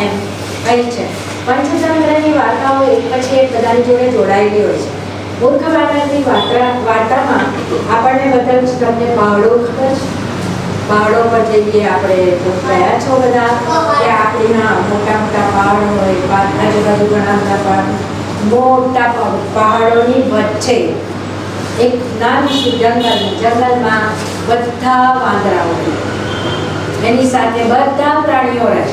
એમ કહે છે. પંચતંત્રની વાર્તાઓ એક પછી એક બધાની જોડે જોડાયેલી હોય છે. મૂર્ખ વાનરની વાર્તામાં આપણને બતાવ્યું છે. તમને પહાડો ખબર છે? પહાડો પર જઈએ આપણે તો ગયા છો બધા કે આપણીના મોટા મોટા પહાડો હોય, આજુબાજુ ઘણા બધા પહાડ, મોટા પહાડોની વચ્ચે એક નાનું જંગલમાં બધા વાંદરાઓ, એની સાથે બધા પ્રાણીઓ રહે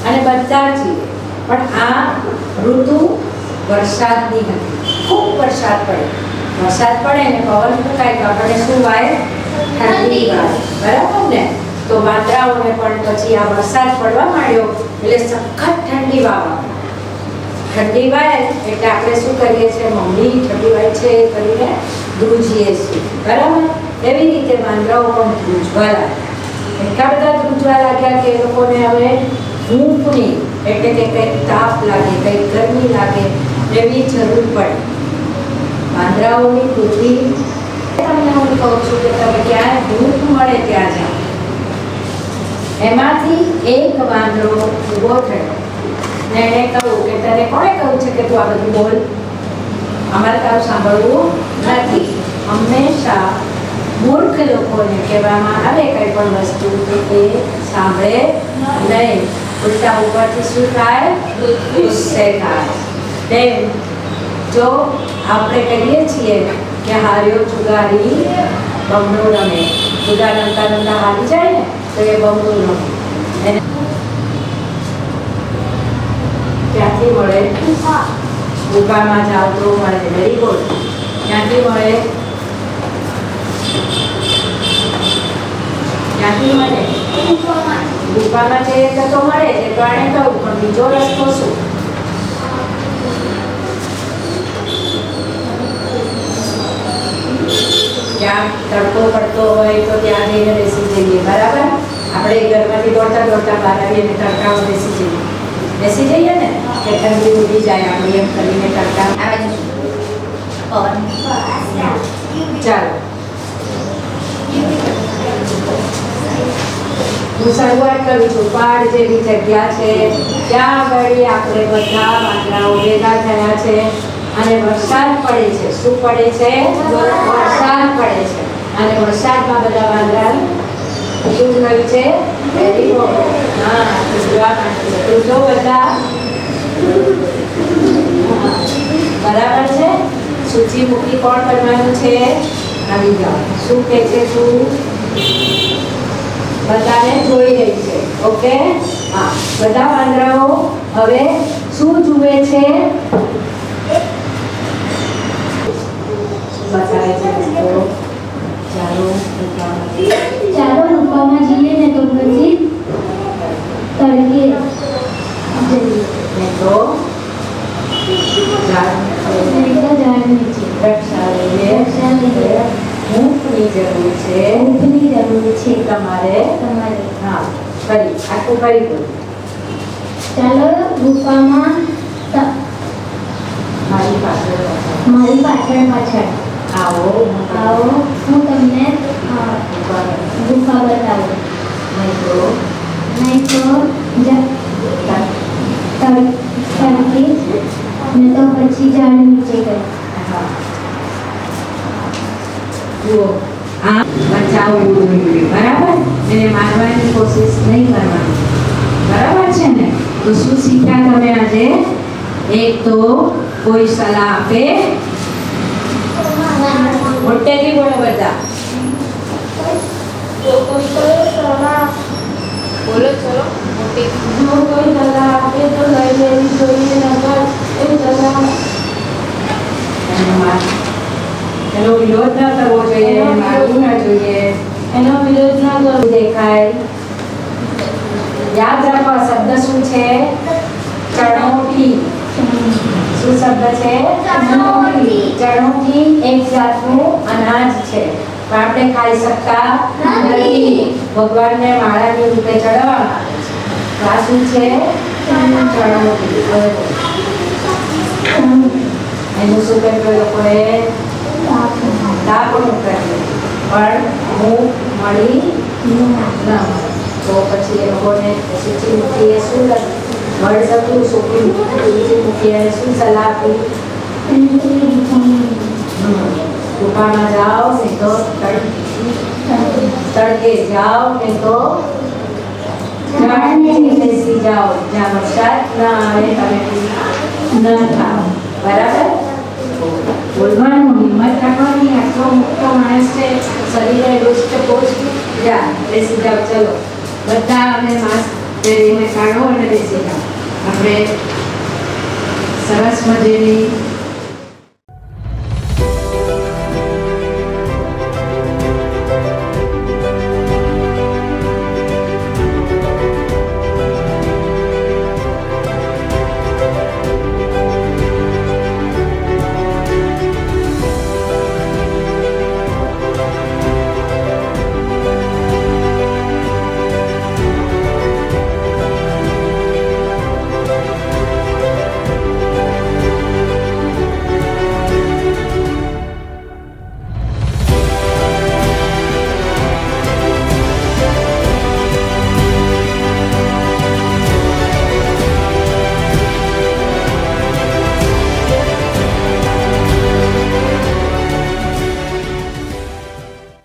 અને બધા જીવે. પણ આ ઋતુ વરસાદની હતી. ખૂબ વરસાદ પડે ને પવન ફૂંકાય તો આપણને શું વાય? ઠંડી વાય. બરાબર ને? તો વાંદરાઓને પણ પછી આ વરસાદ પડવા માંડ્યો એટલે સખત ઠંડી વાય એટલે આપણે શું કરીએ છીએ? મમ્મી ઠંડી વાય છે કરીને ધ્રુજીએ છીએ. બરાબર? એવી રીતે વાંદરાઓ પણ ધ્રુજવા લાગ્યા. એટલા બધા ધ્રુજવા લાગ્યા કે એ લોકોને હવે હૂંફની એટલે કે કંઈક તાપ લાગે, કંઈક ગરમી લાગે એવી જરૂર પડે. વાંદરાઓની પૃથ્વી, તમને હું કહું છું કે તમે ક્યાંય હૂંફ મળે ત્યાં જાઓ. એમાંથી એક વાંદરો ઊભો થયો ને એણે કહ્યું કે તને કોણે કહ્યું છે કે તું આ બધું બોલ? અમારે તારું સાંભળવું નથી. હંમેશા મૂર્ખ લોકોને કહેવામાં આવે કંઈ પણ વસ્તુ તો એ સાંભળે નહીં. ઉલટા ઉપરથી શું થાય? ગુસ્સે થાય. તેમ જો આપણે કહીએ છીએ કે હાર્યો જુગારી બમણું રમે, જુગાર રમતા હારી જાય ને તો એ બમણું રમે. ક્યાંથી મળે? ગુફામાં જાઓ તો મળે. Very good. ક્યાંથી મળે? ગુફામાં જઈએ તો મળે છે. તો આને કહું પણ બીજો રસ્તો શું? જ્યાં તડકો પડતો હોય તો ત્યાં જઈને બેસી જઈએ. બરાબર? આપણે ઘરમાંથી દોડતા બહાર આવીએ ને તડકામાં બેસી જઈએ ને કે ઠંડી ઉડી જાય આપણી એમ કરીને તડકા આવે છે. ચાલો હું શરૂઆત કરું છું. પહાડ જેવી જગ્યા છે, ત્યાં આગળ આપણે બધા વાંદરાઓ ભેગા થયા છે અને વરસાદ પડે છે. શું પડે છે? વરસાદ પડે છે. અને વરસાદમાં બધા વાંદરા શું થયું છે? બધા બરાબર છે. સૂચિ મૂકી કોણ કરવાનું છે? આવી જાઓ. શું કહે છે? તું બધાને જોઈ રહી છે. ઓકે? હા, બધા વાંદરાઓ હવે શું જુએ છે? બતાવે છે. ચાલો રૂપામાં જઈએ ને તો પછી તડકે જઈએ ને તો ઝાડ નીચે રક્ષા લઈએ. હૂંફની જરૂર છે. તમારે હા ફરી આખું ફરી દો. ચાલો ગુફામાં મારી પાછળ પાછળ આવો હું તમને ગુફા બતાવું. નહીં તો તડકી ને તો પછી ઝાડ નીચે ગઈ. જુઓ, આ બચાવવું જોઈએ. બરાબર? એને મારવાની કોશિશ નહીં કરવાની. બરાબર છે ને? તો શું શીખ્યા તમે આજે? એક તો કોઈ સલાહ આપે મોટેથી બોલો બધા. બોલો ચલો મોટી. જો કોઈ સલાહ આપે તો લઈ લેવી જોઈએ, નકર એ સલાહ એનો વિરોધ ન કરવો જોઈએ, મારવું ન જોઈએ. એનો વિરોધ ન કરવો. દેખાય. યાદ રાખો આ શબ્દ શું છે? ચણોઠી. શું શબ્દ છે? ચણોઠી એક જાતનું અનાજ છે પણ આપણે ખાઈ શકતા નથી. ભગવાનને માળાની રૂપે ચડાવવામાં આવે છે. આ શું છે? ચણોઠી. એનું શું કર્યું લોકોએ? દાપણું કર્યું પણ હું મળી ન. તો પછી એ લોકોને સૂચિમુખીએ શું લખ્યું? મળસતું છોકરી મૂકીએ શું સલાહ આપી? ગુફામાં જાઓ ને તો તડકે જાઓ ને તો બેસી જાઓ જ્યાં વરસાદ ના આવે તમે ન થાઓ. બરાબર? બોલવાનું, હિંમત રાખવાની. આટલો મોટો માણસ છે, શરીરે દુષ્ટ પોષ્ટ. જા બેસી જાઓ. ચલો બધા અમે માસ્ક પહેરીને કાઢો અને બેસી જાઓ. આપણે સરસ મજાની